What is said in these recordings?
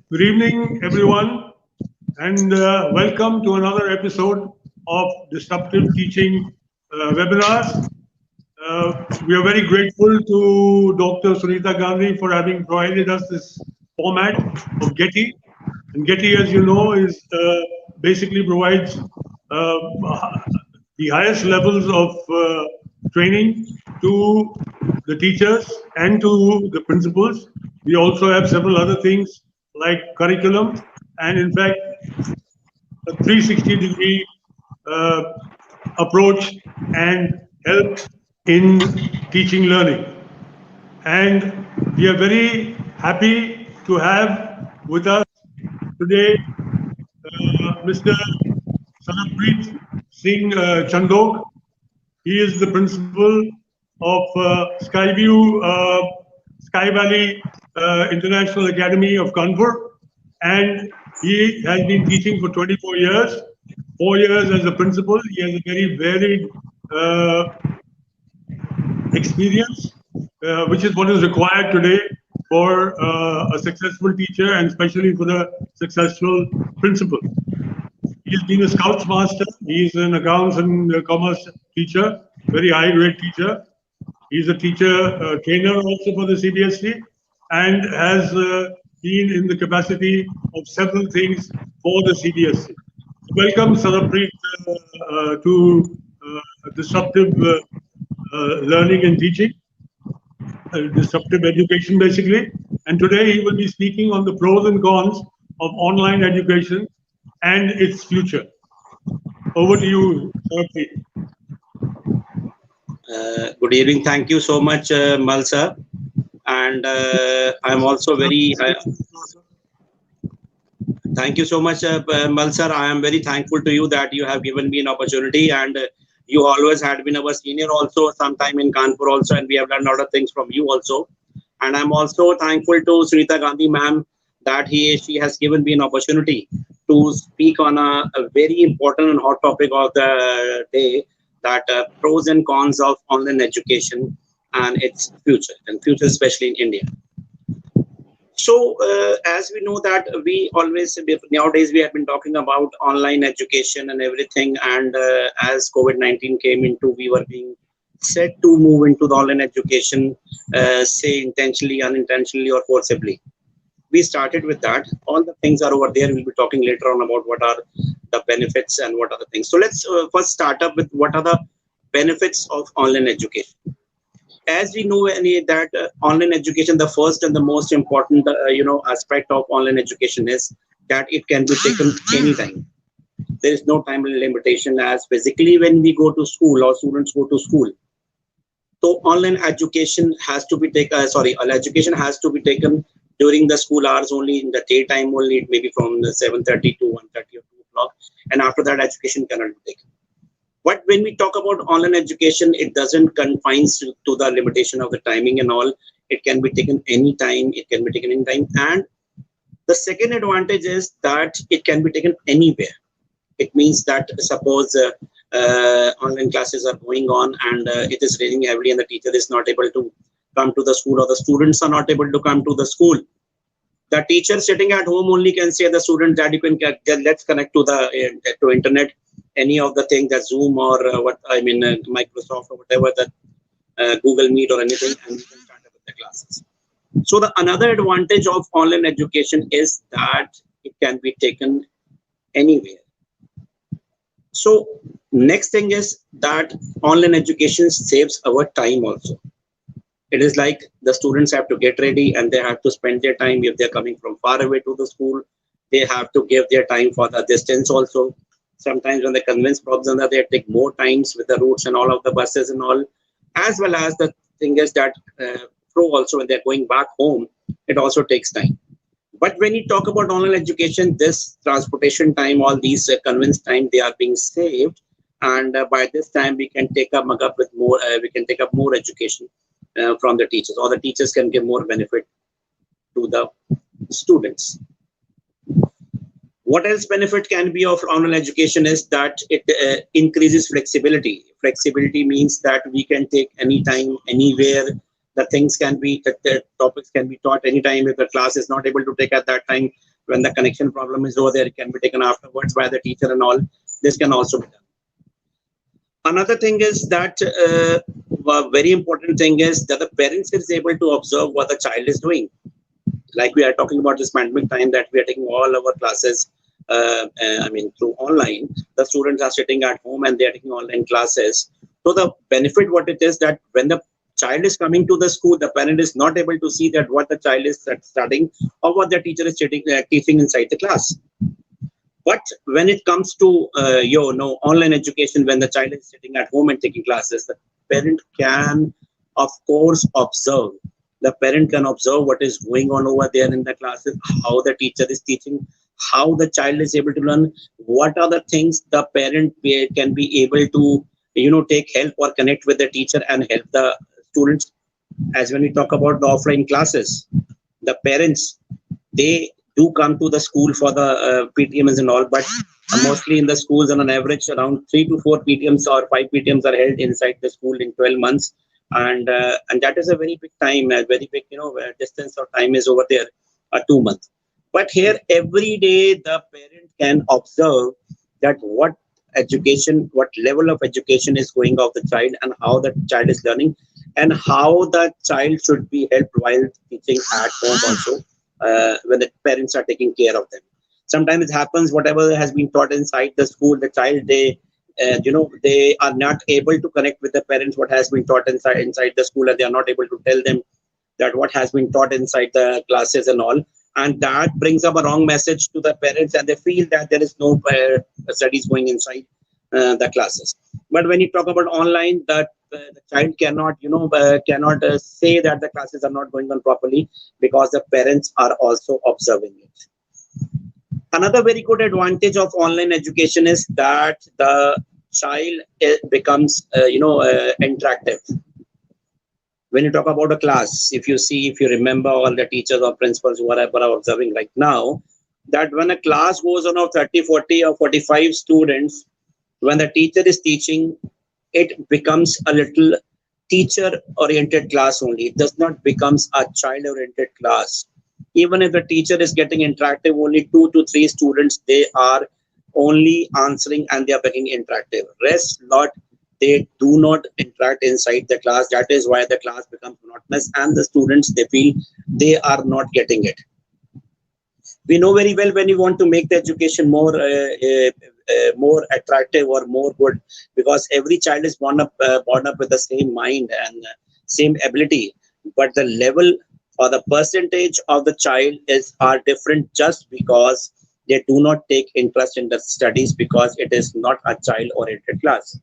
Good evening, everyone, and welcome to another episode of Disruptive Teaching webinars. We are very grateful to Dr. Sunita Gandhi for having provided us this format of GETI. And GETI, as you know, is basically provides uh, the highest levels of training to the teachers and to the principals. We also have several other things like curriculum and, in fact, a 360-degree uh, approach and help in teaching learning. And we are very happy to have with us today Mr. Sarabpreet Singh Chandhok. He is the principal of Sky Valley International Academy of Kanpur, and he has been teaching for 24 years. 4 years as a principal. He has a very varied uh, experience, which is what is required today for a successful teacher and especially for the successful principal. He's been a Scouts master. He's an accounts and commerce teacher, very high grade teacher. He's a teacher trainer also for the CBSE and has been in the capacity of several things for the CBSE. Welcome, Sarabpreet, to Disruptive Learning and Teaching, Disruptive Education, basically. And today he will be speaking on the pros and cons of online education and its future. Over to you, Sarabpreet. Good evening. Thank you so much, Mal sir. And I'm also very thank you so much, Mal sir. I am very thankful to you that you have given me an opportunity, and you always had been our senior also sometime in Kanpur also, and we have learned a lot of things from you also. And I'm also thankful to Sunita Gandhi ma'am that she has given me an opportunity to speak on a very important and hot topic of the day, that pros and cons of online education and its future, and future especially in India. So as we know that we always, nowadays we have been talking about online education and everything, and as COVID-19 came into, we were being said to move into the online education, say intentionally, unintentionally, or forcibly. We started with that. All the things are over there. We'll be talking later on about what are the benefits and what are the things. So let's first start up with what are the benefits of online education. As we know that online education, the first and the most important aspect of online education is that it can be taken anytime. There is no time limitation, as physically when we go to school or students go to school. So online education has to be taken, education has to be taken during the school hours only, in the daytime only, maybe from 7:30 to 1:30 or 2 o'clock. And after that, education cannot be taken. But when we talk about online education, it doesn't confine to the limitation of the timing and all. It can be taken anytime. It can be taken anytime. And the second advantage is that it can be taken anywhere. It means that suppose online classes are going on and it is raining heavily and the teacher is not able to come to the school, or the students are not able to come to the school. The teacher sitting at home only can say the student that you can let's connect to the to internet, any of the things that Zoom or Microsoft or whatever, that Google Meet or anything, and we can start up with the classes. So the another advantage of online education is that it can be taken anywhere. So next thing is that online education saves our time also. It is like the students have to get ready and they have to spend their time. If they're coming from far away to the school, they have to give their time for the distance also. Sometimes when they convince problems, they take more times with the routes and all of the buses and all. As well as the thing is that also when they're going back home, it also takes time. But when you talk about online education, this transportation time, all these convince time, they are being saved. And by this time, we can take up with more. We can take up more education from the teachers, or the teachers can give more benefit to the students. What else benefit can be of online education is that it increases flexibility. Flexibility means that we can take anytime, anywhere. The things can be, the topics can be taught anytime. If the class is not able to take at that time, when the connection problem is over there, it can be taken afterwards by the teacher and all. This can also be done. Another thing is that a very important thing is that the parents is able to observe what the child is doing. Like we are talking about this pandemic time, that we are taking all our classes, through online. The students are sitting at home and they are taking online classes. So the benefit what it is, that when the child is coming to the school, the parent is not able to see that what the child is studying or what the teacher is teaching inside the class. But when it comes to online education, when the child is sitting at home and taking classes, the parent can, of course, observe. The parent can observe what is going on over there in the classes, how the teacher is teaching, how the child is able to learn, what are the things the parent can be able to, take help or connect with the teacher and help the students. As when we talk about the offline classes, the parents, they do come to the school for the PTMs and all, but mostly in the schools, on an average, around 3 to 4 PTMs or 5 PTMs are held inside the school in 12 months. And that is a very big time, a very big, distance or time is over there, 2 months. But here, every day, the parent can observe that what level of education is going of the child and how the child is learning and how the child should be helped while teaching at home also, when the parents are taking care of them. Sometimes it happens, whatever has been taught inside the school, the child, they are not able to connect with the parents what has been taught inside the school, and they are not able to tell them that what has been taught inside the classes and all. And that brings up a wrong message to the parents, and they feel that there is no studies going inside the classes. But when you talk about online, the child cannot say that the classes are not going on properly, because the parents are also observing it. Another very good advantage of online education is that the child becomes interactive. When you talk about a class, if you remember all the teachers or principals who are observing right now, that when a class goes on of 30, 40 or 45 students, when the teacher is teaching, it becomes a little teacher-oriented class only. It does not becomes a child-oriented class. Even if the teacher is getting interactive, only 2 to 3 students, they are only answering and they are becoming interactive. Rest lot, they do not interact inside the class. That is why the class becomes monotonous and the students, they feel they are not getting it. We know very well, when you want to make the education more attractive or more good, because every child is born up with the same mind and same ability, but the level or the percentage of the child are different, just because they do not take interest in the studies, because it is not a child oriented class.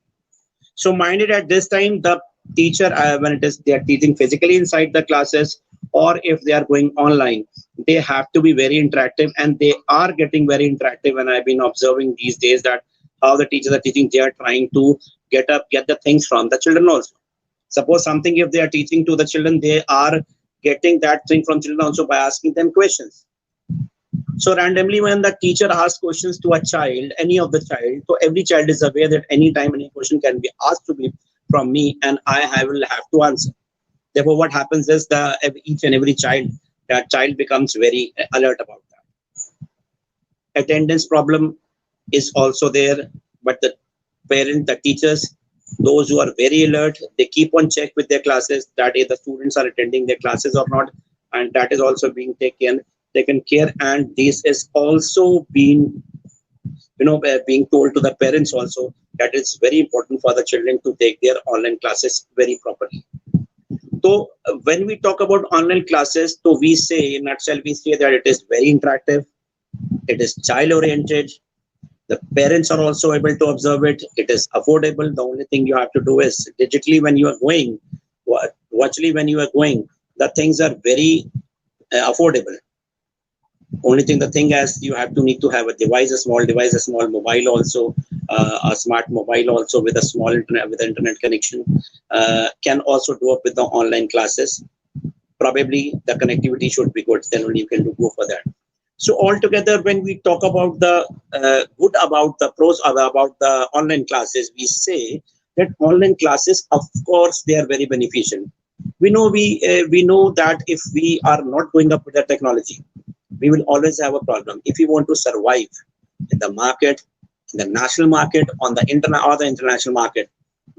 So minded at this time, the teacher, when they are teaching physically inside the classes, or if they are going online, they have to be very interactive, and they are getting very interactive. And I've been observing these days that how the teachers are teaching, they are trying to get the things from the children also. Suppose something, if they are teaching to the children, they are getting that thing from children also by asking them questions. So randomly, when the teacher asks questions to a child, any of the child, so every child is aware that anytime any question can be asked to be from me, and I will have to answer. Therefore, what happens is each and every child, that child becomes very alert about that. Attendance problem is also there, but the parent, the teachers, those who are very alert, they keep on check with their classes that if the students are attending their classes or not, and that is also being taken care. And this is also being told to the parents also, that it's very important for the children to take their online classes very properly. So when we talk about online classes, so we say, in a nutshell, we say that it is very interactive, it is child oriented, the parents are also able to observe it, it is affordable. The only thing you have to do is digitally, when you are going, virtually when you are going, the things are very affordable. Only thing, the thing is, you need to have a device, a small device, a small mobile also, a smart mobile also with a small internet connection, can also do up with the online classes. Probably the connectivity should be good, then only you can go for that. So altogether, when we talk about the good about the pros about the online classes, we say that online classes, of course, they are very beneficial. We know that if we are not going up with the technology, we will always have a problem. If we want to survive in the market, in the national market, on the internet or the international market,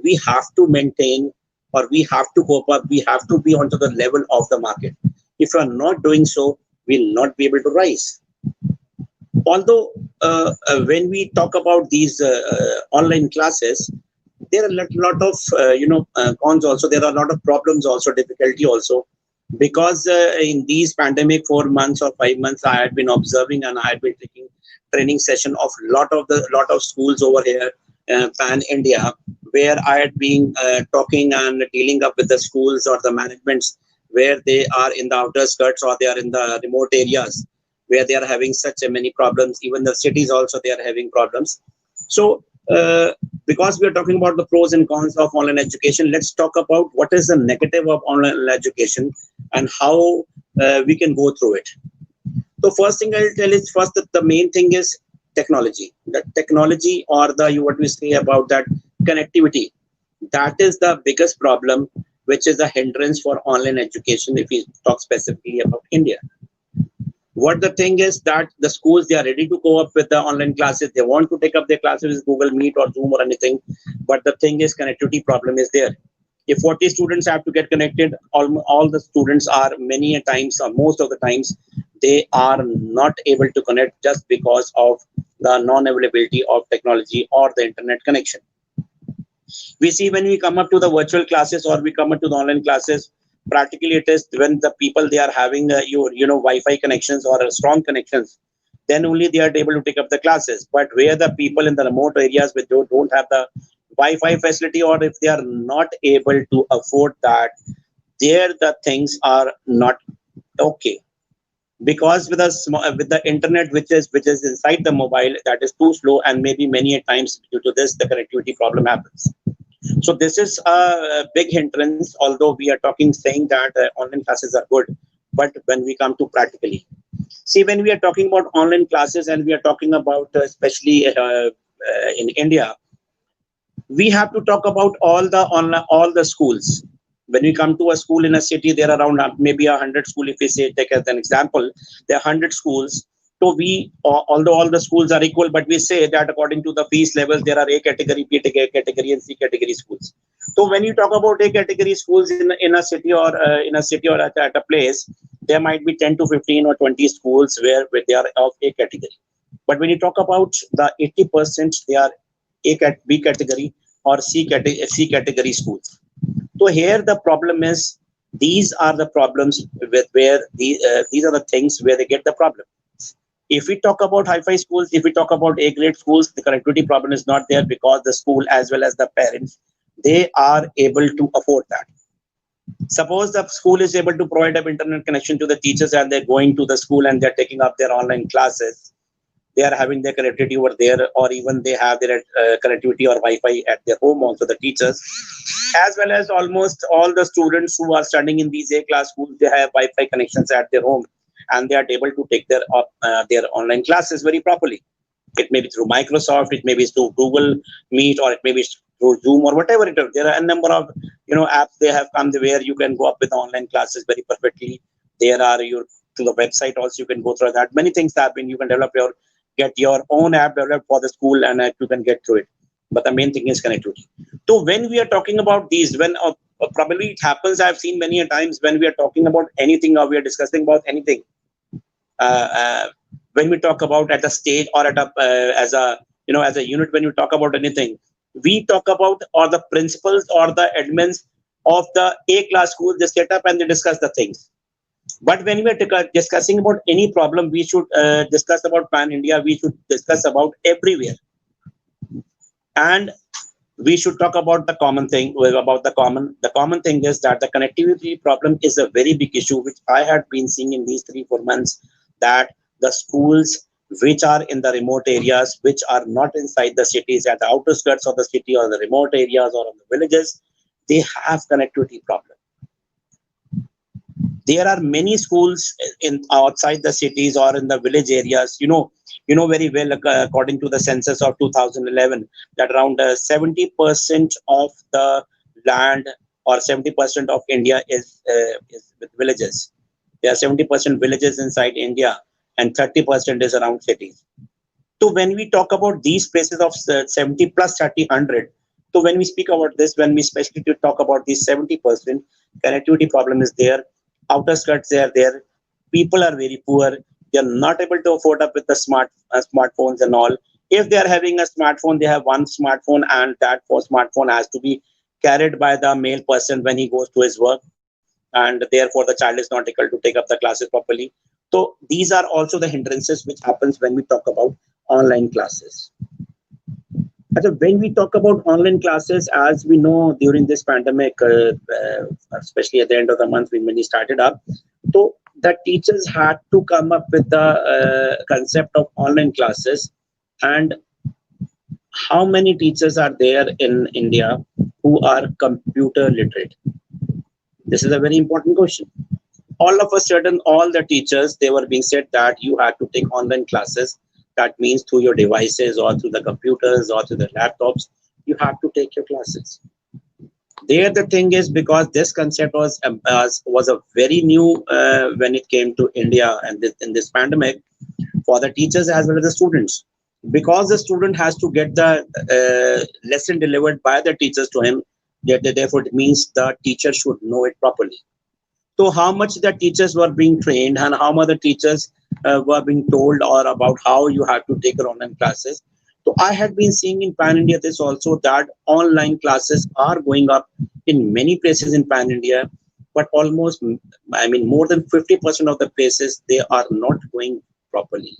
we have to maintain, or we have to cope up, we have to be onto the level of the market. If you are not doing so, we'll not be able to rise. Although when we talk about these online classes, there are a lot of cons also. There are a lot of problems also, difficulty also, because in these pandemic 4 months or 5 months, I had been observing and I had been taking training session of lot of schools over here, pan India, where I had been talking and dealing up with the schools or the managements where they are in the outer skirts or they are in the remote areas where they are having such many problems. Even the cities also, they are having problems. So because we are talking about the pros and cons of online education, let's talk about what is the negative of online education and how we can go through it. So first thing I'll tell is first that the main thing is technology. The technology, or the what we say about that connectivity, that is the biggest problem, which is a hindrance for online education if we talk specifically about India. What the thing is that the schools, they are ready to go up with the online classes. They want to take up their classes with Google Meet or Zoom or anything. But the thing is, connectivity problem is there. If 40 students have to get connected, all the students are many a times, or most of the times, they are not able to connect just because of the non-availability of technology or the internet connection. We see when we come up to the virtual classes or we come up to the online classes, practically it is when the people, they are having Wi-Fi connections or strong connections, then only they are able to take up the classes. But where the people in the remote areas which don't have the Wi-Fi facility, or if they are not able to afford that, there the things are not okay. Because with the internet which is inside the mobile, that is too slow, and maybe many a times due to this the connectivity problem happens. So this is a big hindrance, although we are talking saying that online classes are good. But when we come to practically, see, when we are talking about online classes and we are talking about especially in India, we have to talk about all the schools. When we come to a school in a city, there are around maybe 100 schools. If we say, take as an example, there are 100 schools. So although all the schools are equal, but we say that according to the fees levels, there are A category, B category, and C category schools. So when you talk about A category schools in a city or at a place, there might be 10 to 15 or 20 schools where they are of A category. But when you talk about the 80%, they are B category or C category schools. So here the problem is, these are the problems with where these are the things where they get the problem. If we talk about hi-fi schools, if we talk about A-grade schools, the connectivity problem is not there because the school as well as the parents, they are able to afford that. Suppose the school is able to provide an internet connection to the teachers and they're going to the school and they're taking up their online classes. They are having their connectivity over there, or even they have their connectivity or Wi-Fi at their home also, the teachers, as well as almost all the students who are studying in these A-class schools, they have Wi-Fi connections at their home and they are able to take their online classes very properly. It may be through Microsoft, it may be through Google Meet, or it may be through Zoom or whatever it is. There are a number of apps they have come where you can go up with online classes very perfectly. There are to the website also you can go through that. Many things happen. You can get your own app developed for the school and you can get through it. But the main thing is connectivity. So when we are talking about these, when probably it happens, I've seen many a times when we are talking about anything or we are discussing about anything. When we talk about at a stage or at a as a unit, when you talk about anything, we talk about or the principals or the admins of the A-class school, they set up and they discuss the things. But when we are discussing about any problem, we should discuss about pan India. We should discuss about everywhere, and we should talk about the common thing. The common thing is that the connectivity problem is a very big issue, which I had been seeing in these 3-4 months. That the schools which are in the remote areas, which are not inside the cities, at the outer skirts of the city or the remote areas or of the villages, they have connectivity problem. There are many schools in outside the cities or in the village areas. You know very well, according to the census of 2011, that around 70% of the land or 70% of India is with villages. There are 70% villages inside India, and 30% is around cities. So when we talk about these places of 70 plus 30, 100, so when we speak about this, when we especially to talk about these 70%, connectivity problem is there, outer skirts they are there, people are very poor, they are not able to afford up with the smartphones and all. If they are having a smartphone, they have one smartphone, and that smartphone has to be carried by the male person when he goes to his work, and therefore the child is not able to take up the classes properly. So these are also the hindrances which happens when we talk about online classes. When we talk about online classes, as we know during this pandemic, especially at the end of the month when we started up, so the teachers had to come up with the concept of online classes. And how many teachers are there in India who are computer literate? This is a very important question. All of a sudden, all the teachers, they were being said that you have to take online classes. That means through your devices or through the computers or through the laptops, you have to take your classes. There, the thing is, because this concept was a very new when it came to India and in this pandemic, for the teachers as well as the students, because the student has to get the lesson delivered by the teachers to him. Therefore, it means the teacher should know it properly. So how much the teachers were being trained and how much the teachers were being told or about how you have to take your online classes. So I had been seeing in Pan India this also, that online classes are going up in many places in Pan India, but almost, I mean, more than 50% of the places, they are not going properly.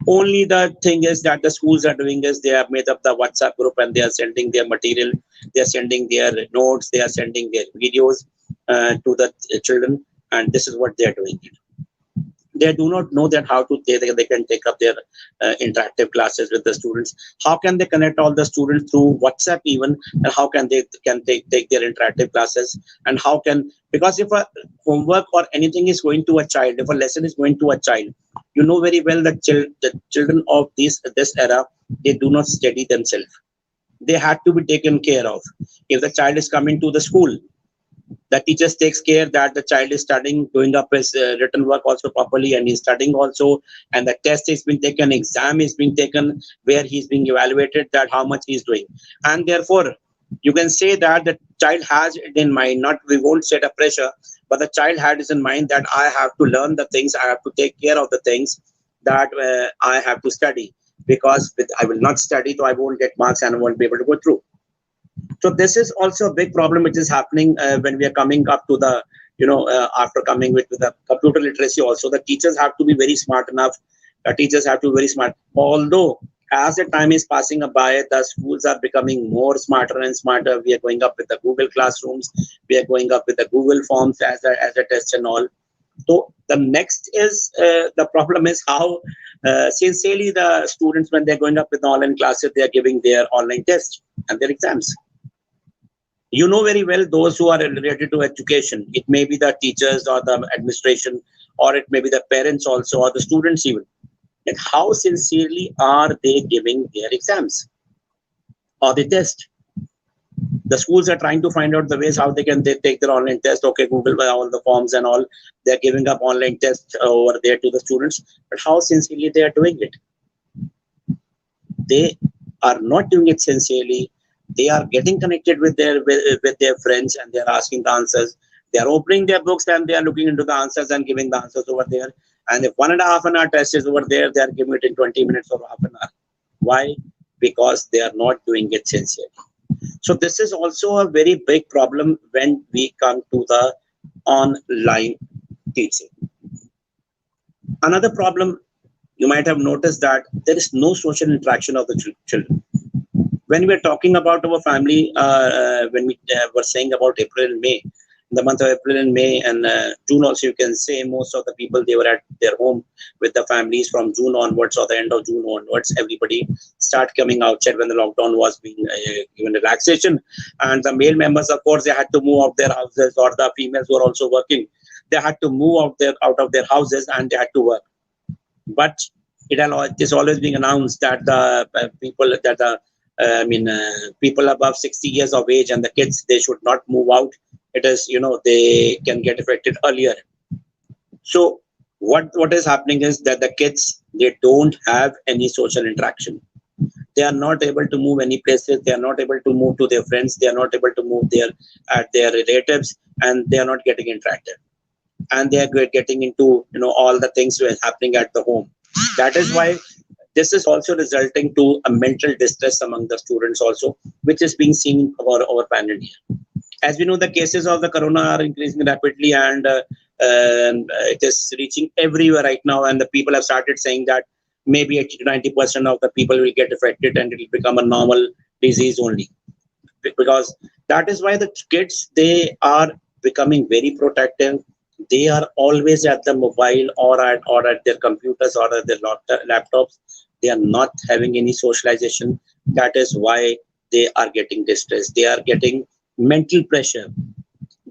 Only the thing is that the schools are doing is they have made up the WhatsApp group and they are sending their material, they are sending their notes, they are sending their videos to the children, and this is what they are doing. They do not know that how to they can take up their interactive classes with the students. How can they connect all the students through WhatsApp even, and how can they take their interactive classes? And how can, because if a homework or anything is going to a child, if a lesson is going to a child, you know very well that the children of this era, they do not study themselves. They had to be taken care of. If the child is coming to the school, the teacher takes care that the child is studying, doing up his written work also properly, and he's studying also, and the test is being taken, exam is being taken, where he's being evaluated that how much he's doing. And therefore, you can say that the child has it in mind, not, we won't set a pressure, but the child had it in mind that I have to learn the things, I have to take care of the things that I have to study, because I will not study, so I won't get marks and I won't be able to go through. So this is also a big problem which is happening when we are coming up to the, after coming with the computer literacy also. The teachers have to be very smart enough. The teachers have to be very smart. Although as the time is passing by, the schools are becoming more smarter and smarter. We are going up with the Google Classrooms. We are going up with the Google Forms as a test and all. So the next is, the problem is how sincerely the students, when they're going up with the online classes, they are giving their online tests and their exams. You know very well those who are related to education. It may be the teachers or the administration, or it may be the parents also, or the students even. And how sincerely are they giving their exams or the test? The schools are trying to find out the ways how they take their online test. Okay, Google by all the forms and all. They're giving up online tests over there to the students. But how sincerely they are doing it? They are not doing it sincerely. They are getting connected with their friends and they are asking the answers. They are opening their books and they are looking into the answers and giving the answers over there. And if 1.5 hour test is over there, they are giving it in 20 minutes or half an hour. Why? Because they are not doing it sincerely. So this is also a very big problem when we come to the online teaching. Another problem, you might have noticed that there is no social interaction of the children. When we're talking about our family, when we were saying about April and May, in the month of April and May and June also, you can say most of the people, they were at their home with the families from June onwards or the end of June onwards. Everybody start coming outside when the lockdown was being given relaxation. And the male members, of course, they had to move out their houses, or the females were also working. They had to move out of their houses and they had to work. But it is always being announced that the people above 60 years of age and the kids, they should not move out. It is, they can get affected earlier. So What is happening is that the kids, they don't have any social interaction. They are not able to move any places. They are not able to move to their friends. They are not able to move their relatives, and they are not getting interactive. And they are getting into all the things that is happening at the home. That is why this is also resulting to a mental distress among the students also, which is being seen over pandemic. As we know, the cases of the corona are increasing rapidly, and it is reaching everywhere right now. And the people have started saying that maybe 80 to 90% of the people will get affected, and it will become a normal disease only. Because that is why the kids, they are becoming very protective. They are always at the mobile, or at their computers, or at their laptops. They are not having any socialization. That is why they are getting distressed. They are getting mental pressure.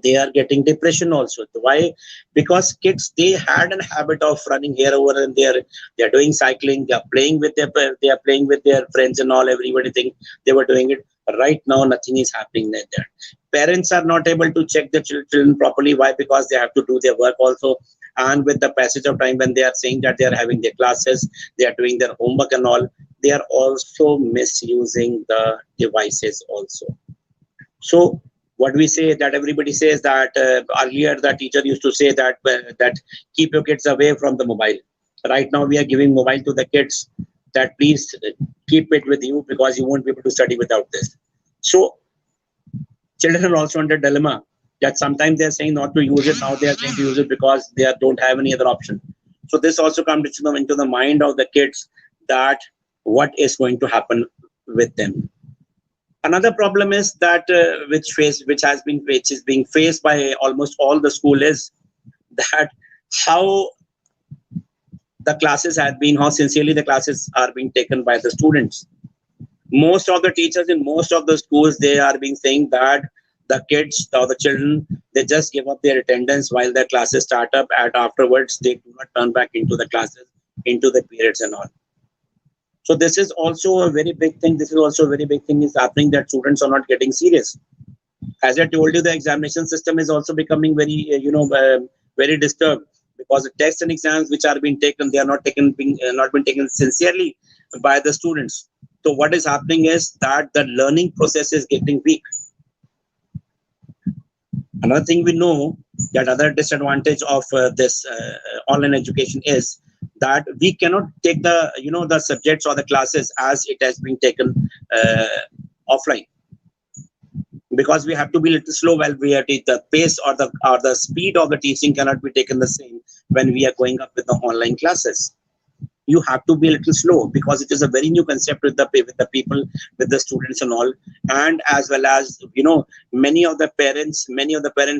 They are getting depression also. Why? Because kids, they had a habit of running here over and there. They are doing cycling. They are playing with their friends and all. Everybody think they were doing it. Right now, nothing is happening there. Parents are not able to check the children properly. Why? Because they have to do their work also. And with the passage of time, when they are saying that they are having their classes, they are doing their homework and all, they are also misusing the devices also. So what we say, that everybody says that earlier the teacher used to say that keep your kids away from the mobile. Right now we are giving mobile to the kids, that please keep it with you, because you won't be able to study without this. So children are also under dilemma, that sometimes they're saying not to use it, now they are saying to use it because they don't have any other option. So this also comes into the mind of the kids, that what is going to happen with them. Another problem is that which is being faced by almost all the school, is that how the classes have been, how sincerely the classes are being taken by the students. Most of the teachers in most of the schools, they are being saying that the kids or the children, they just give up their attendance while their classes start up, and afterwards they do not turn back into the classes, into the periods and all. So this is also a very big thing. This is also a very big thing is happening, that students are not getting serious. As I told you, the examination system is also becoming very, very disturbed, because the tests and exams which are being taken, they are not been taken sincerely by the students. So what is happening is that the learning process is getting weak. Another thing we know, that other disadvantage of this online education is that we cannot take the subjects or the classes as it has been taken offline, because we have to be a little slow while we are the pace or the speed of the teaching cannot be taken the same when we are going up with the online classes. You have to be a little slow, because it is a very new concept with the people, with the students and all. And as well as many of the parents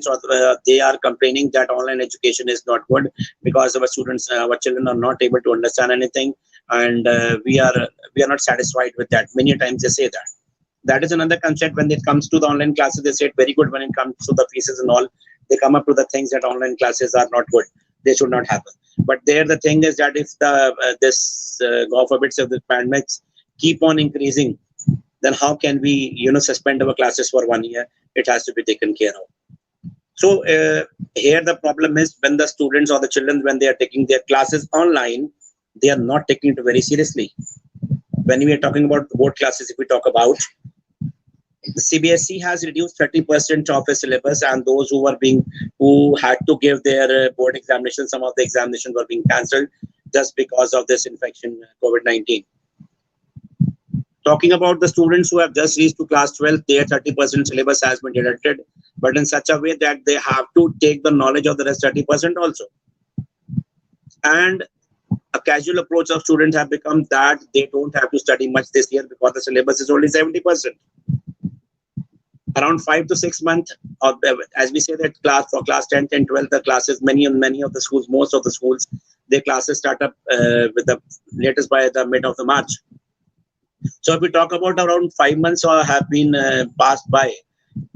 are they are complaining that online education is not good, because our children are not able to understand anything, and we are not satisfied with that. Many times they say that. That is another concept. When it comes to the online classes, they say it very good. When it comes to the fees and all, they come up to the things that online classes are not good, they should not happen. But there the thing is that if God forbid, if the pandemics keep on increasing, then how can we suspend our classes for 1 year? It has to be taken care of. So here the problem is, when the students or the children, when they are taking their classes online, they are not taking it very seriously. When we are talking about board classes, if we talk about, the CBSE has reduced 30% of its syllabus, and those who had to give their board examinations, some of the examinations were being cancelled just because of this infection, COVID-19. Talking about the students who have just reached to class 12, their 30% syllabus has been deducted, but in such a way that they have to take the knowledge of the rest 30% also. And a casual approach of students have become that they don't have to study much this year, because the syllabus is only 70%. Around 5 to 6 months, as we say that for class 10 and 12, the classes, many of the schools, most of the schools, their classes start up with the latest by the mid of the March. So if we talk about around 5 months or have been passed by,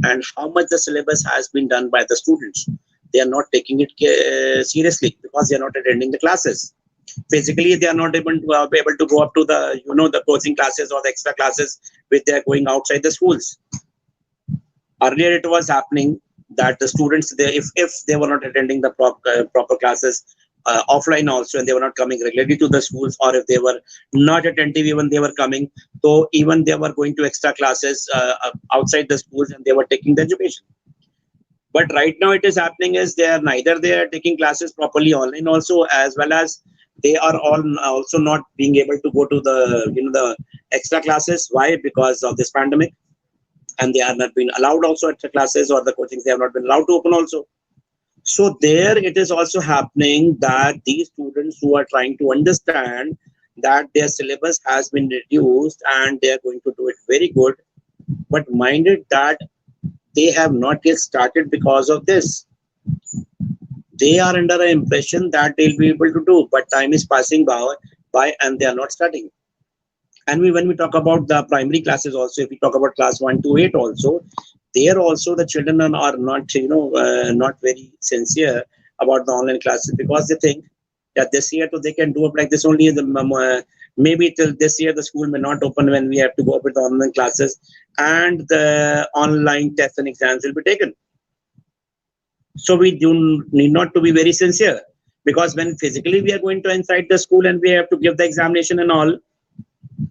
and how much the syllabus has been done by the students, they are not taking it seriously, because they are not attending the classes. Physically, they are not able to go up to the the coaching classes or the extra classes which they are going outside the schools. Earlier, it was happening that the students, if they were not attending the proper classes, offline also, and they were not coming regularly to the schools, or if they were not attentive, even they were coming. So even they were going to extra classes outside the schools, and they were taking the education. But right now it is happening is they are neither they are taking classes properly online also, as well as they are all also not being able to go to the the extra classes. Why? Because of this pandemic, and they are not being allowed also extra classes, or the coachings they have not been allowed to open also. So there it is also happening that these students who are trying to understand that their syllabus has been reduced and they are going to do it very good, but minded that they have not yet started because of this. They are under the impression that they'll be able to do, but time is passing by and they are not studying. And when we talk about the primary classes also, if we talk about class 1 to 8 also, there also the children are not, not very sincere about the online classes, because they think that this year they can do it like this only. Maybe till this year the school may not open when we have to go up with the online classes, and the online tests and exams will be taken. So we do need not to be very sincere, because when physically we are going to inside the school and we have to give the examination and all,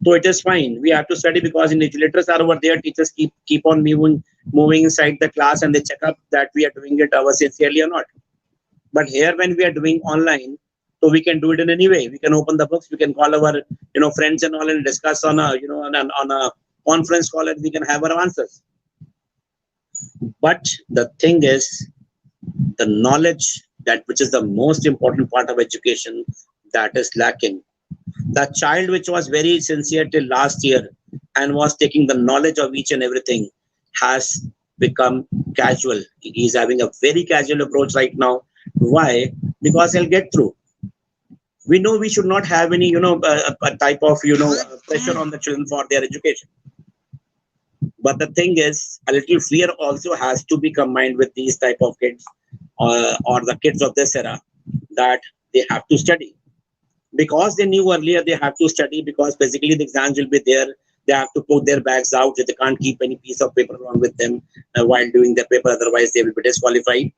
so it is fine. We have to study because invigilators are over there. Teachers keep on moving inside the class, and they check up that we are doing it sincerely or not. But here, when we are doing online, so we can do it in any way. We can open the books. We can call our friends and all and discuss on a on a conference call, and we can have our answers. But the thing is, the knowledge, that which is the most important part of education, that is lacking. The child which was very sincere till last year and was taking the knowledge of each and everything has become casual. He is having a very casual approach right now. Why? Because he'll get through. We know we should not have any, a type of, pressure on the children for their education. But the thing is, a little fear also has to be combined with these type of kids, or the kids of this era, that they have to study. Because they knew earlier they have to study, because basically the exams will be there. They have to put their bags out. They can't keep any piece of paper along with them while doing their paper. Otherwise, they will be disqualified.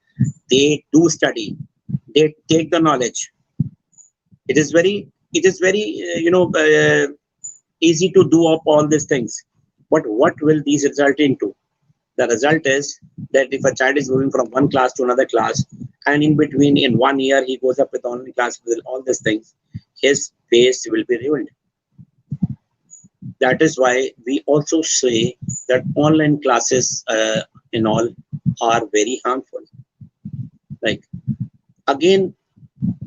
They do study. They take the knowledge. It is very, easy to do up all these things. But what will these result into? The result is that if a child is moving from one class to another class, and in between, in 1 year, he goes up with online class with all these things, his base will be ruined. That is why we also say that online classes in all are very harmful. Like, again,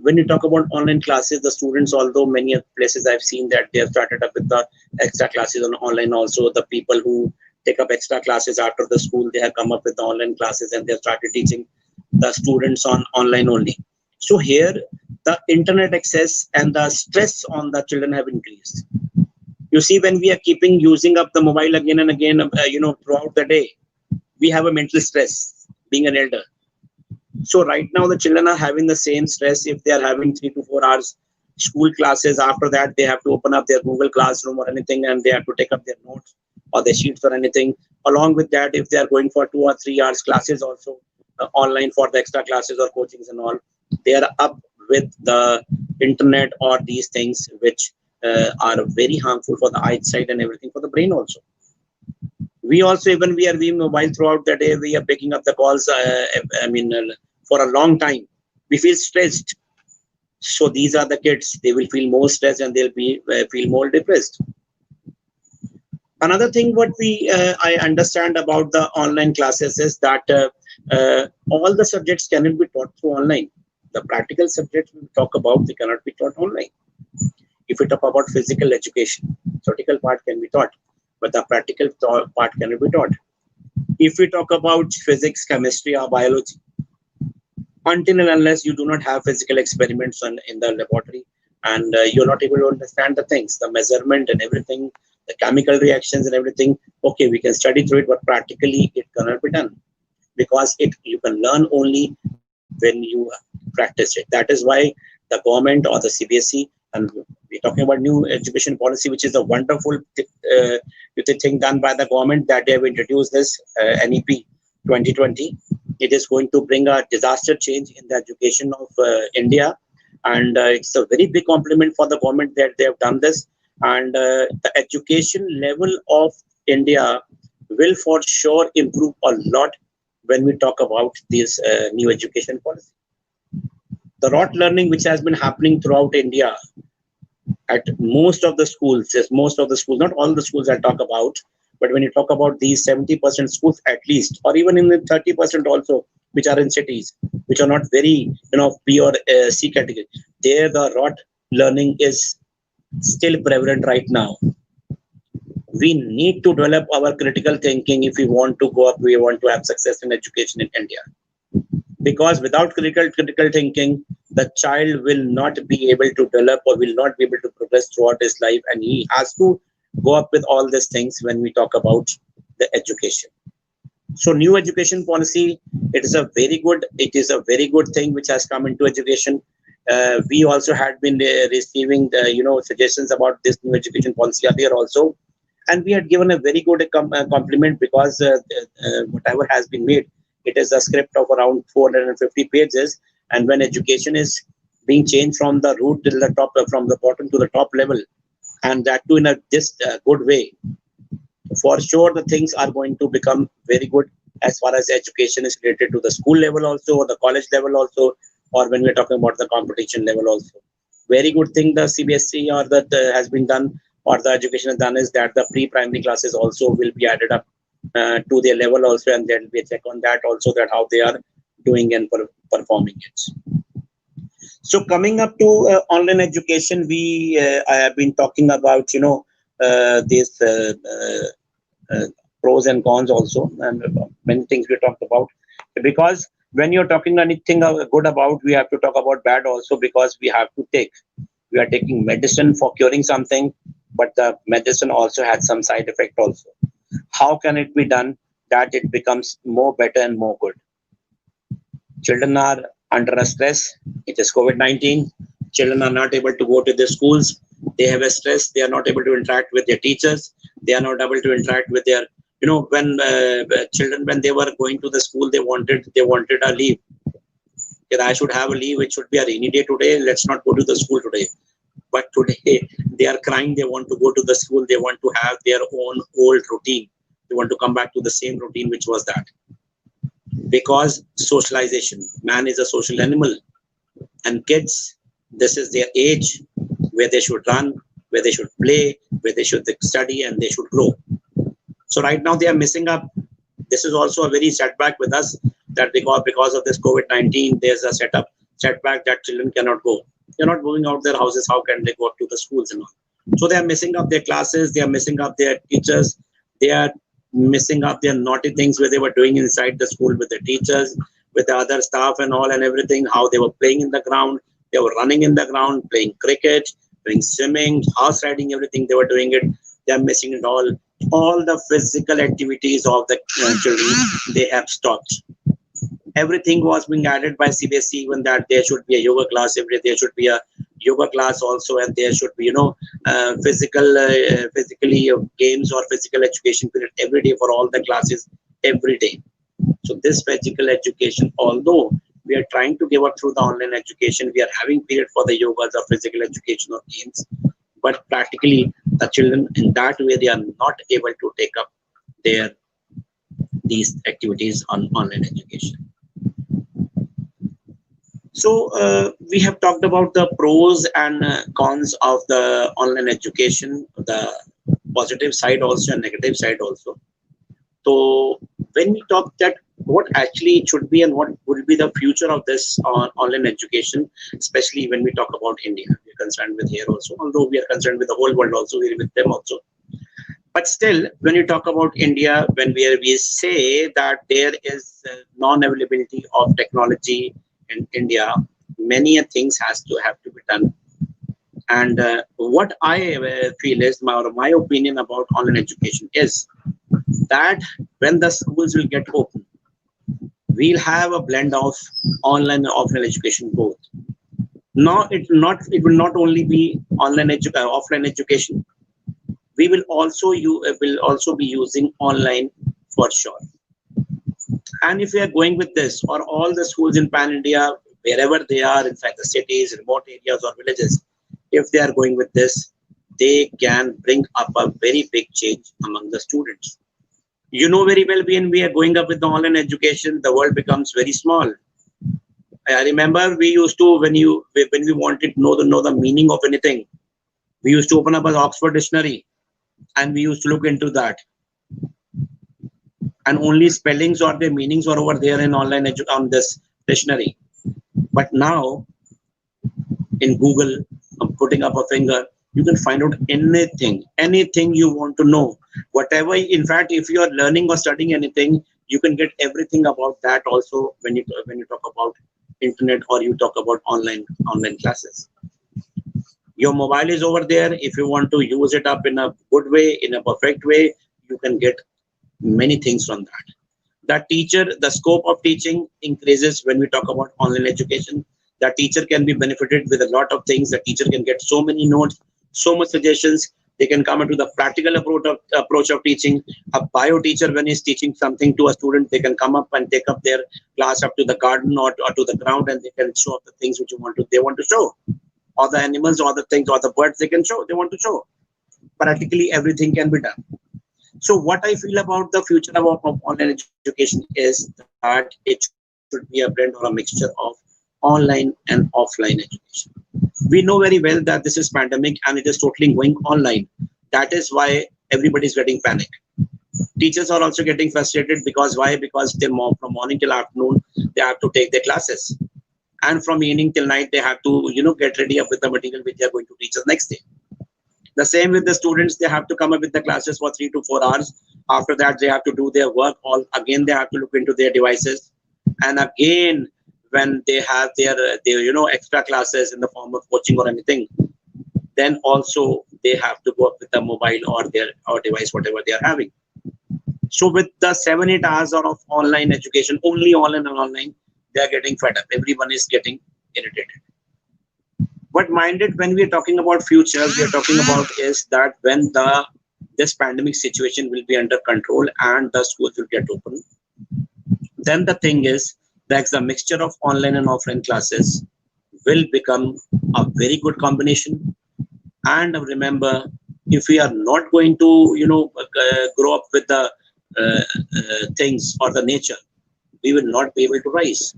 when you talk about online classes, the students, although many places I've seen that they have started up with the extra classes on online also, the people who take up extra classes after the school, they have come up with the online classes, and they have started teaching the students on online only. So here, the internet access and the stress on the children have increased. You see, when we are using up the mobile again and again, throughout the day, we have a mental stress being an elder. So right now the children are having the same stress. If they are having 3 to 4 hours school classes, after that they have to open up their Google Classroom or anything, and they have to take up their notes or their sheets or anything. Along with that, if they are going for 2 or 3 hours classes also online for the extra classes or coachings and all, they are up with the internet or these things which are very harmful for the eyesight and everything, for the brain also. We also, even we are being mobile throughout the day, we are picking up the calls, for a long time. We feel stressed. So these are the kids, they will feel more stressed, and they'll feel more depressed. Another thing what I understand about the online classes is that all the subjects cannot be taught through online. The practical subjects we talk about, they cannot be taught online. If we talk about physical education, theoretical part can be taught, but the practical part cannot be taught. If we talk about physics, chemistry, or biology, until and unless you do not have physical experiments in the laboratory, and you're not able to understand the things, the measurement and everything, the chemical reactions and everything, okay, we can study through it, but practically it cannot be done, because you can learn only when you practice it. That is why the government or the CBSE, and we're talking about new education policy, which is a wonderful thing done by the government, that they have introduced this NEP 2020. It is going to bring a disaster change in the education of India, and it's a very big compliment for the government that they have done this. And the education level of India will for sure improve a lot when we talk about this new education policy. The rote learning which has been happening throughout India at most of the schools, yes, most of the schools, not all the schools I talk about, but when you talk about these 70% schools at least, or even in the 30% also, which are in cities, which are not very, pure C category, there the rote learning is still prevalent right now. We need to develop our critical thinking if we want to go up, we want to have success in education in India. Because without critical thinking, the child will not be able to develop or will not be able to progress throughout his life, and he has to go up with all these things when we talk about the education. So new education policy, it is a very good thing which has come into education. We also had been receiving the suggestions about this new education policy earlier also, and we had given a very good compliment, because whatever has been made, it is a script of around 450 pages, and when education is being changed from the root to the top, from the bottom to the top level, and that too in a good way, for sure the things are going to become very good as far as education is related to the school level also, or the college level also, or when we're talking about the competition level also. Very good thing the CBSE or that has been done, or the education has done, is that the pre-primary classes also will be added up to their level also, and there will be a check on that also, that how they are doing and performing it. So coming up to online education, I have been talking about these pros and cons also, and many things we talked about, because when you're talking anything good about, we have to talk about bad also, because we are taking medicine for curing something, but the medicine also has some side effect also. How can it be done that it becomes more better and more good? Children are under a stress. It is COVID-19. Children are not able to go to their schools. They have a stress. They are not able to interact with their teachers. They are not able to interact with their, when children, when they were going to the school, they wanted a leave. That I should have a leave. It should be a rainy day today. Let's not go to the school today. But today they are crying. They want to go to the school. They want to have their own old routine. They want to come back to the same routine, which was that. Because socialization, man is a social animal, and kids, this is their age where they should run, where they should play, where they should study, and they should grow. So right now they are missing up. This is also a very setback with us, that because of this COVID-19, there's a setback that children cannot go. They're not moving out their houses. How can they go up to the schools and all? So they are missing up their classes. They are missing up their teachers. They are missing up their naughty things where they were doing inside the school with the teachers, with the other staff and all and everything, how they were playing in the ground. They were running in the ground, playing cricket, doing swimming, horse riding, everything they were doing it. They are missing it all. All the physical activities of the children, they have stopped. Everything was being added by CBSE, even that there should be a yoga class every day. There should be a yoga class also, and there should be physically games or physical education period every day for all the classes every day. So this physical education, although we are trying to give up through the online education, we are having period for the yogas or physical education or games, but practically the children in that way, they are not able to take up these activities on online education. So we have talked about the pros and cons of the online education, the positive side also and negative side also. So when we talk that what actually it should be and what would be the future of this online education, especially when we talk about India, we are concerned with here also, although we are concerned with the whole world also, we are with them also. But still, when you talk about India, when we say that there is non-availability of technology in India, many things have to be done. And what I feel is, my opinion about online education is that when the schools will get open, we'll have a blend of online and offline education both. Now it will not only be offline education. We will also be using online for sure. And if we are going with this, or all the schools in Pan India wherever they are, inside the cities, remote areas or villages, if they are going with this, they can bring up a very big change among the students. You know very well, when we are going up with the online education, the world becomes very small. I remember we used to, when we wanted to know the meaning of anything, we used to open up an Oxford dictionary and we used to look into that. And only spellings or their meanings were over there in online on this dictionary. But now in Google, I'm putting up a finger, you can find out anything you want to know. Whatever, in fact, if you are learning or studying anything, you can get everything about that also when you talk about internet or you talk about online classes. Your mobile is over there. If you want to use it up in a good way, in a perfect way, you can get many things from that. The scope of teaching increases when we talk about online education. The teacher can be benefited with a lot of things. The teacher can get so many notes, so much suggestions. They can come into the practical approach of teaching. A bio teacher, when he's teaching something to a student, they can come up and take up their class up to the garden or to the ground, and they can show up the things which they want to show, or the animals or the things or the birds they want to show. Practically everything can be done. So what I feel about the future of online education is that it should be a blend or a mixture of online and offline education. We know very well that this is pandemic and it is totally going online. That is why everybody is getting panic. Teachers are also getting frustrated because why? Because from morning till afternoon they have to take their classes, and from evening till night they have to get ready up with the material which they are going to teach us next day. The same with the students, they have to come up with the classes for 3 to 4 hours. After that, they have to do their work. Again, they have to look into their devices. And again, when they have their extra classes in the form of coaching or anything, then also they have to go up with the mobile or their device, whatever they are having. So with the 7-8 hours of online education, only online and online, they are getting fed up. Everyone is getting irritated. But minded, when we are talking about future, we are talking about is that when this pandemic situation will be under control and the schools will get open, then the thing is that the mixture of online and offline classes will become a very good combination. And remember, if we are not going to grow up with the things or the nature, we will not be able to rise.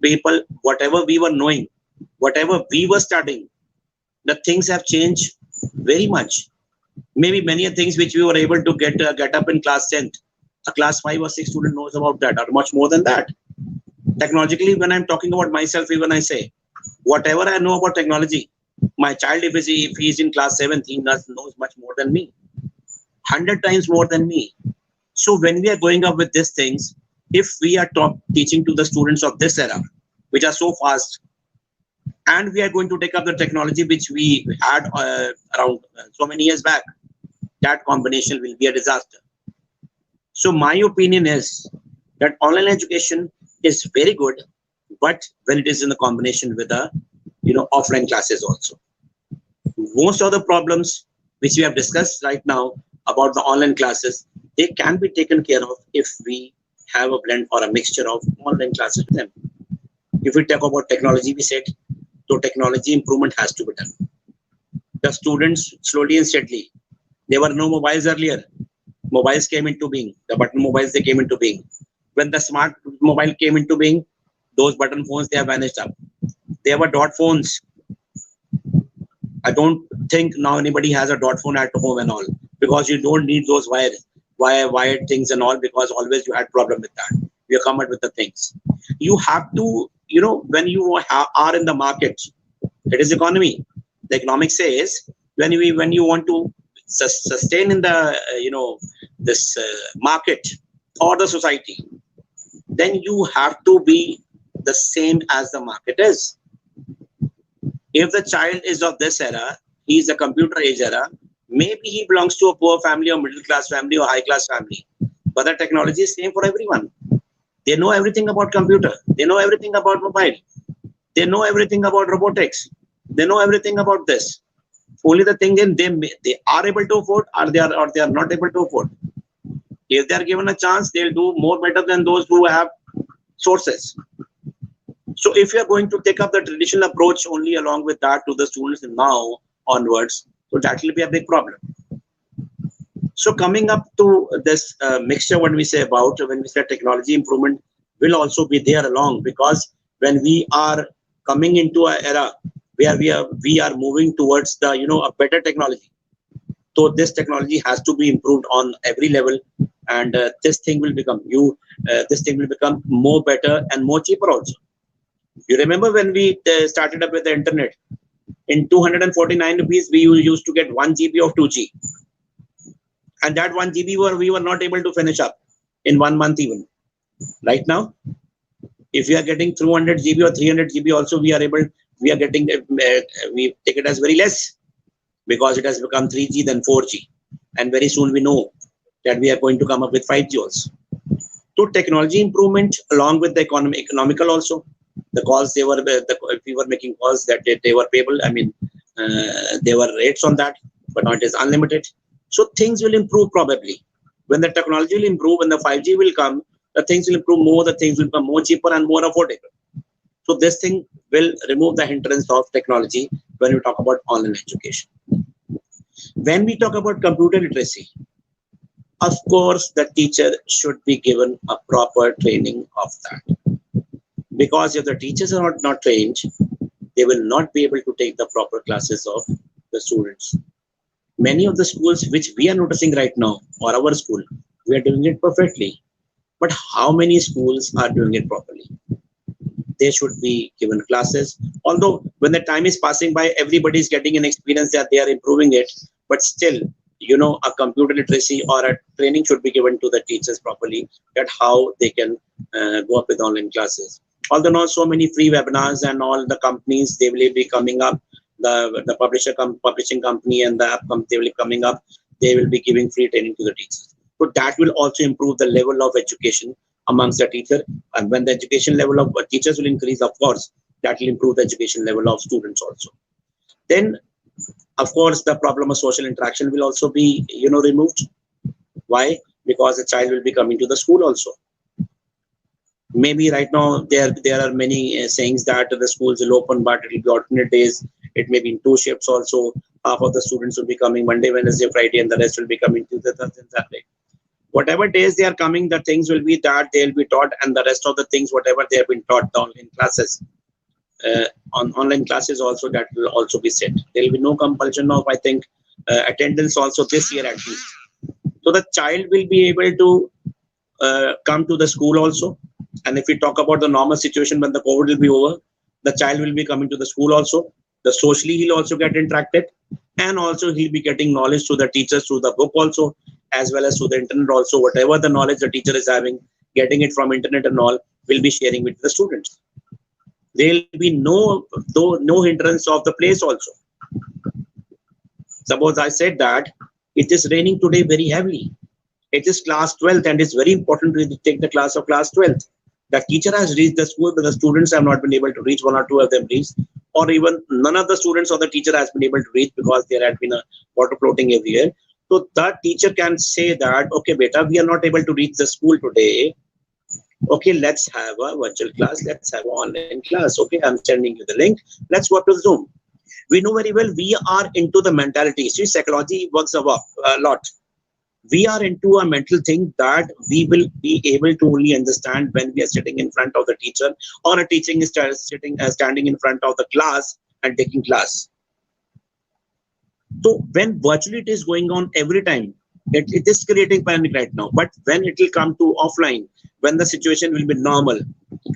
People, whatever we were knowing, whatever we were studying, the things have changed very much. Maybe many things which we were able to get up in class 10th, a class 5 or 6 student knows about that, or much more than that. Technologically, when I'm talking about myself, even I say, whatever I know about technology, my child, if he's in class 7th, he knows much more than me, 100 times more than me. So when we are going up with these things, if we are teaching to the students of this era, which are so fast, and we are going to take up the technology which we had around so many years back, that combination will be a disaster. So my opinion is that online education is very good, but when it is in the combination with the offline classes also. Most of the problems which we have discussed right now about the online classes, they can be taken care of if we have a blend or a mixture of online classes with them. If we talk about technology, we said, so technology improvement has to be done. The students, slowly and steadily, there were no mobiles earlier. Mobiles came into being. The button mobiles, they came into being. When the smart mobile came into being, those button phones, they have vanished up. There were dot phones. I don't think now anybody has a dot phone at home and all, because you don't need those wired things and all, because always you had problem with that. You come up with the things. You have to, when you are in the market, it is economy. The economics says when you want to sustain in the this market or the society, then you have to be the same as the market is. If the child is of this era, he is a computer age era, maybe he belongs to a poor family or middle class family or high class family, but the technology is same for everyone. They know everything about computer. They know everything about mobile. They know everything about robotics. They know everything about this. Only the thing is they are able to afford, or they are not able to afford. If they are given a chance, they'll do more better than those who have sources. So if you are going to take up the traditional approach only along with that to the students now onwards, so that will be a big problem. So coming up to this mixture, when we say technology improvement will also be there along, because when we are coming into an era where we are moving towards the a better technology, so this technology has to be improved on every level, and this thing will become more better and more cheaper also. You remember when we started up with the internet, in 249 rupees we used to get 1 GB of 2G, and that 1 GB we were not able to finish up in 1 month even. Right now, if we are getting 200 GB or 300 GB also, we are getting we take it as very less, because it has become 3G then 4G, and very soon we know that we are going to come up with 5G also. So technology improvement along with the economical also. The calls if we were making calls that they were payable. I mean, there were rates on that, but now it is unlimited. So things will improve probably. When the technology will improve, when the 5G will come, the things will improve more, the things will become more cheaper and more affordable. So this thing will remove the hindrance of technology when we talk about online education. When we talk about computer literacy, of course, the teacher should be given a proper training of that. Because if the teachers are not trained, they will not be able to take the proper classes of the students. Many of the schools which we are noticing right now, or our school, we are doing it perfectly. But how many schools are doing it properly? They should be given classes. Although when the time is passing by, everybody is getting an experience that they are improving it. But still, a computer literacy or a training should be given to the teachers properly, that how they can go up with online classes. Although not so many free webinars and all the companies, they will be coming up. The publishing company and the app company, they will be coming up. They will be giving free training to the teachers. So that will also improve the level of education amongst the teacher. And when the education level of teachers will increase, of course, that will improve the education level of students also. Then, of course, the problem of social interaction will also be, removed. Why? Because the child will be coming to the school also. Maybe right now there are many sayings that the schools will open, but it will be alternate days. It may be in 2 shifts also. Half of the students will be coming Monday, Wednesday, Friday, and the rest will be coming Tuesday, Thursday, and Saturday. Whatever days they are coming, the things will be that they'll be taught, and the rest of the things, whatever they have been taught down in classes, on online classes also, that will also be set. There will be no compulsion of, I think, attendance also this year at least. So the child will be able to come to the school also. And if we talk about the normal situation when the COVID will be over, the child will be coming to the school also. The socially he'll also get interacted, and also he'll be getting knowledge through the teachers, through the book also, as well as through the internet also. Whatever the knowledge the teacher is having, getting it from internet and all, will be sharing with the students. There will be no hindrance of the place also. Suppose I said that it is raining today very heavily. It is class 12th, and it's very important to take the class of class 12th. The teacher has reached the school, but the students have not been able to reach. 1 or 2 of them reached, or even none of the students or the teacher has been able to reach because there had been a water floating everywhere. So that teacher can say that, okay, beta, we are not able to reach the school today. Okay, let's have a virtual class. Let's have an online class. Okay, I'm sending you the link. Let's go up to Zoom. We know very well we are into the mentality. See, psychology works a lot. We are into a mental thing that we will be able to only understand when we are sitting in front of the teacher, or a teaching is standing in front of the class and taking class. So when virtually it is going on every time, it is creating panic right now. But when it will come to offline, when the situation will be normal,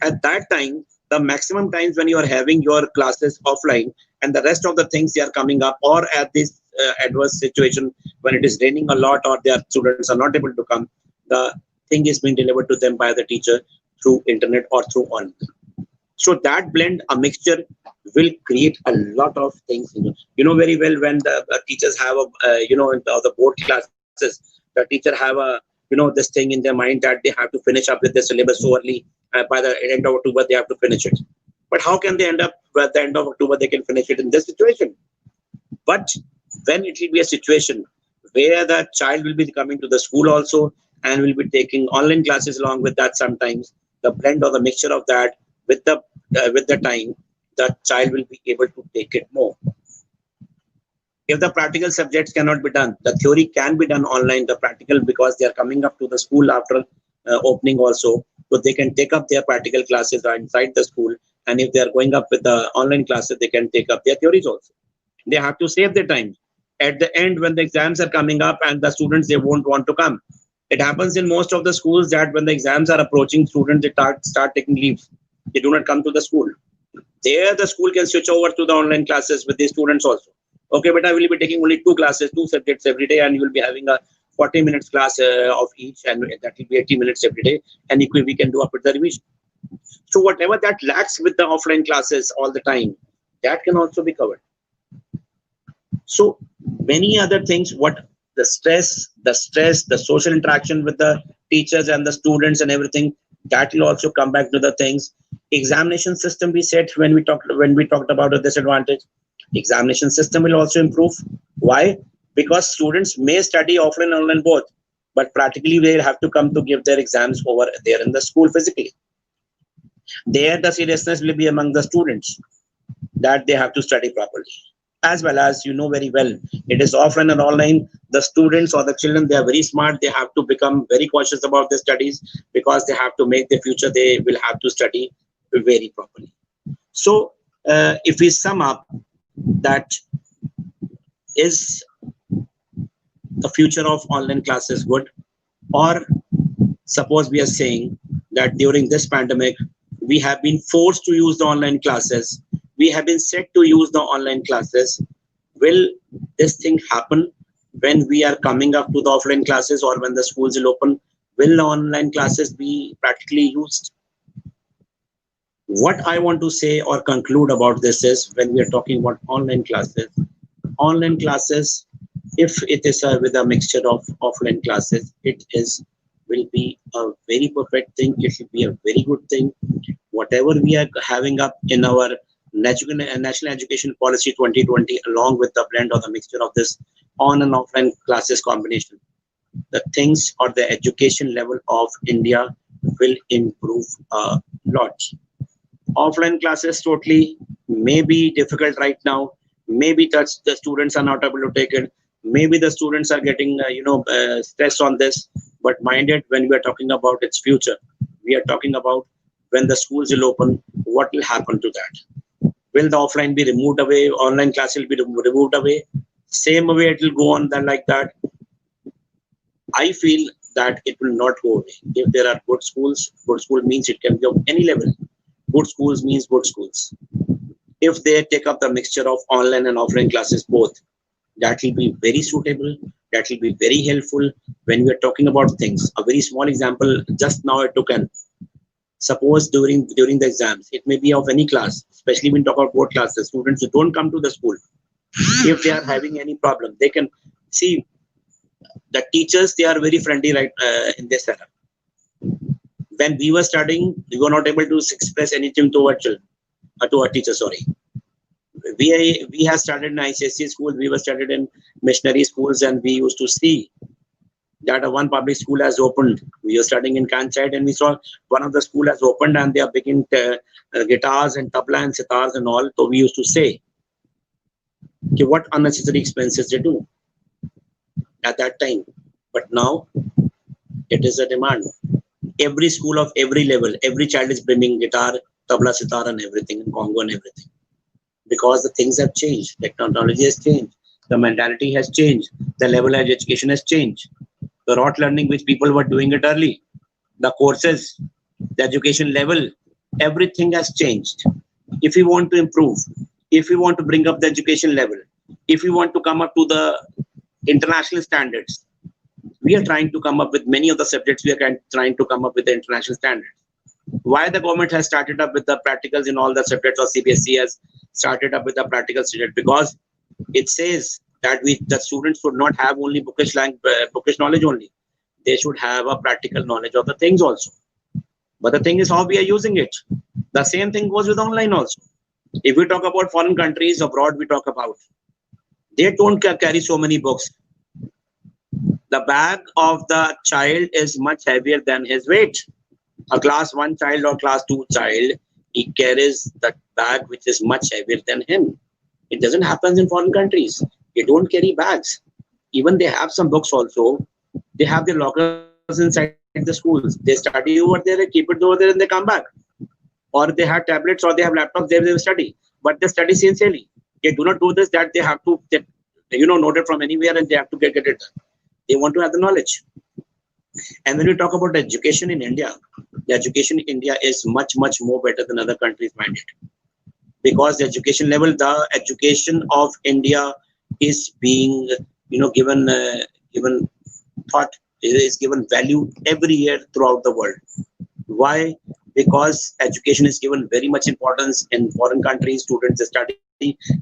at that time, the maximum times when you are having your classes offline and the rest of the things they are coming up, or at this adverse situation when it is raining a lot or their students are not able to come, the thing is being delivered to them by the teacher through internet or through online. So that blend, a mixture, will create a lot of things. You know very well when the teachers have the board classes, the teacher have this thing in their mind that they have to finish up with the syllabus so early. By the end of October they have to finish it. But how can they end up by the end of October they can finish it in this situation? But when it will be a situation where the child will be coming to the school also and will be taking online classes along with that, sometimes the blend or the mixture of that with the time, the child will be able to take it more. If the practical subjects cannot be done, the theory can be done online, the practical, because they are coming up to the school after opening also, so they can take up their practical classes inside the school. And if they are going up with the online classes, they can take up their theories also. They have to save their time. At the end, when the exams are coming up and the students, they won't want to come. It happens in most of the schools that when the exams are approaching, students, they start taking leave. They do not come to the school. There, the school can switch over to the online classes with the students also. Okay, but I will be taking only 2 classes, 2 subjects every day, and you will be having a 40 minutes class of each, and that will be 80 minutes every day, and we can do up with the revision. So whatever that lacks with the offline classes all the time, that can also be covered. So many other things, what the stress, the social interaction with the teachers and the students and everything, that will also come back to the things. Examination system we said when we talked about a disadvantage. Examination system will also improve. Why? Because students may study offline and online both, but practically they have to come to give their exams over there in the school physically. There the seriousness will be among the students that they have to study properly. As well as you know very well, it is offline and online. The students or the children, they are very smart. They have to become very cautious about their studies because they have to make the future. They will have to study very properly. So if we sum up, that is the future of online classes good, or suppose we are saying that during this pandemic we have been forced to use the online classes, we have been set to use the online classes. Will this thing happen when we are coming up to the offline classes, or when the schools will open? Will the online classes be practically used? What I want to say or conclude about this is, when we are talking about online classes, if it is with a mixture of offline classes, will be a very perfect thing. It will be a very good thing. Whatever we are having up in our National Education Policy 2020, along with the blend or the mixture of this on and offline classes combination, the things or the education level of India will improve a lot. Offline classes totally may be difficult right now. Maybe the students are not able to take it. Maybe the students are getting stress on this. But mind it, when we are talking about its future, we are talking about when the schools will open, what will happen to that? Will the offline be removed away? Online class will be removed away? Same way it will go on then like that. I feel that it will not go away. If there are good schools, good school means it can be of any level. Good schools means good schools. If they take up the mixture of online and offline classes both, that will be very suitable. That will be very helpful when we are talking about things. A very small example, just now I took an. Suppose during the exams, it may be of any class, especially when we talk about board classes, students who don't come to the school. If they are having any problem, they can see the teachers, they are very friendly right in this setup. When we were studying, we were not able to express anything to our children, to our teachers, sorry. We have studied in ICSE school, we were studied in missionary schools, and we used to see that one public school has opened. We were studying in Kanchite, and we saw one of the school has opened, and they are picking guitars and tabla and sitars and all. So we used to say, okay, what unnecessary expenses they do at that time. But now it is a demand. Every school of every level, every child is bringing guitar, tabla, sitar and everything, and congo and everything. Because the things have changed. Technology has changed. The mentality has changed. The level of education has changed. The rote learning which people were doing it early, the courses, the education level, everything has changed. If we want to improve, if we want to bring up the education level, if we want to come up to the international standards, we are trying to come up with many of the subjects, we are trying to come up with the international standards. Why the government has started up with the practicals in all the subjects, or CBSE has started up with the practical subject? Because it says that the students should not have only bookish knowledge only. They should have a practical knowledge of the things also. But the thing is how we are using it. The same thing goes with online also. If we talk about foreign countries abroad, we talk about, they don't carry so many books. The bag of the child is much heavier than his weight. A class 1 child or class 2 child he carries that bag which is much heavier than him. It doesn't happen in foreign countries. They don't carry bags. Even they have some books also. They have their lockers inside the schools. They study over there, they keep it over there, and they come back. Or they have tablets or they have laptops, they will study. But they study sincerely. They do not do this that they have to get, note it from anywhere and they have to get it. They want to have the knowledge. And when we talk about education in India, the education in India is much, much more better than other countries, mind it. Because the education of India is being, given thought, is given value every year throughout the world. Why? Because education is given very much importance in foreign countries. Students study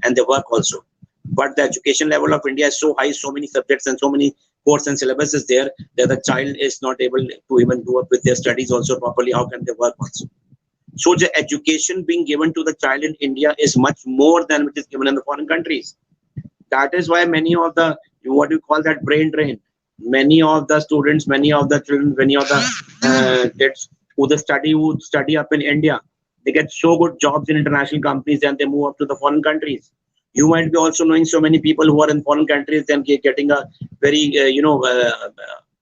and they work also. But the education level of India is so high, so many subjects and so many course and syllabus is there that the child is not able to even do up with their studies also properly. How can they work also? So the education being given to the child in India is much more than which is given in the foreign countries. That is why many of the, what you call that, brain drain, many of the students, many of the children, many of the kids who study up in India, they get so good jobs in international companies and they move up to the foreign countries. You might be also knowing so many people who are in foreign countries and getting a very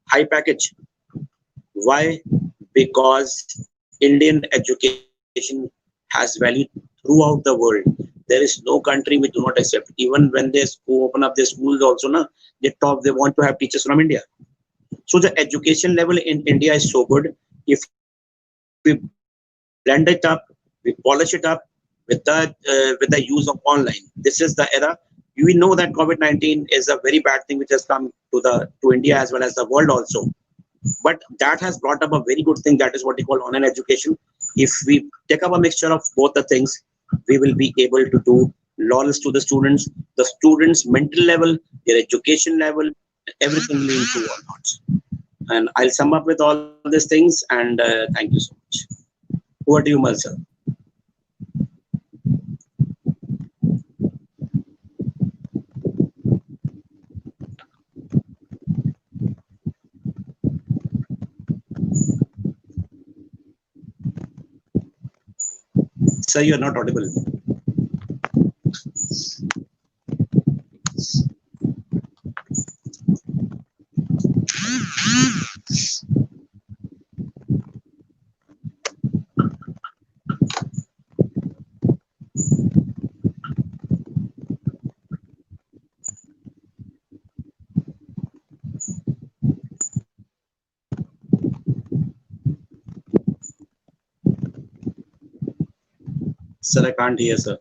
high package. Why? Because Indian education has value throughout the world. There is no country which do not accept. Even when they open up their schools also, they want to have teachers from India. So the education level in India is so good. If we blend it up, we polish it up with the use of online. This is the era. We know that COVID-19 is a very bad thing which has come to India as well as the world also. But that has brought up a very good thing, that is what we call online education. If we take up a mixture of both the things, we will be able to do lots to the students mental level, their education level, everything will improve or not. And I'll sum up with all these things, and thank you so much. Over to you, Malsar. Sir, you are not audible. Sir, I can't hear, sir.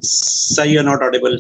Sir, you are not audible.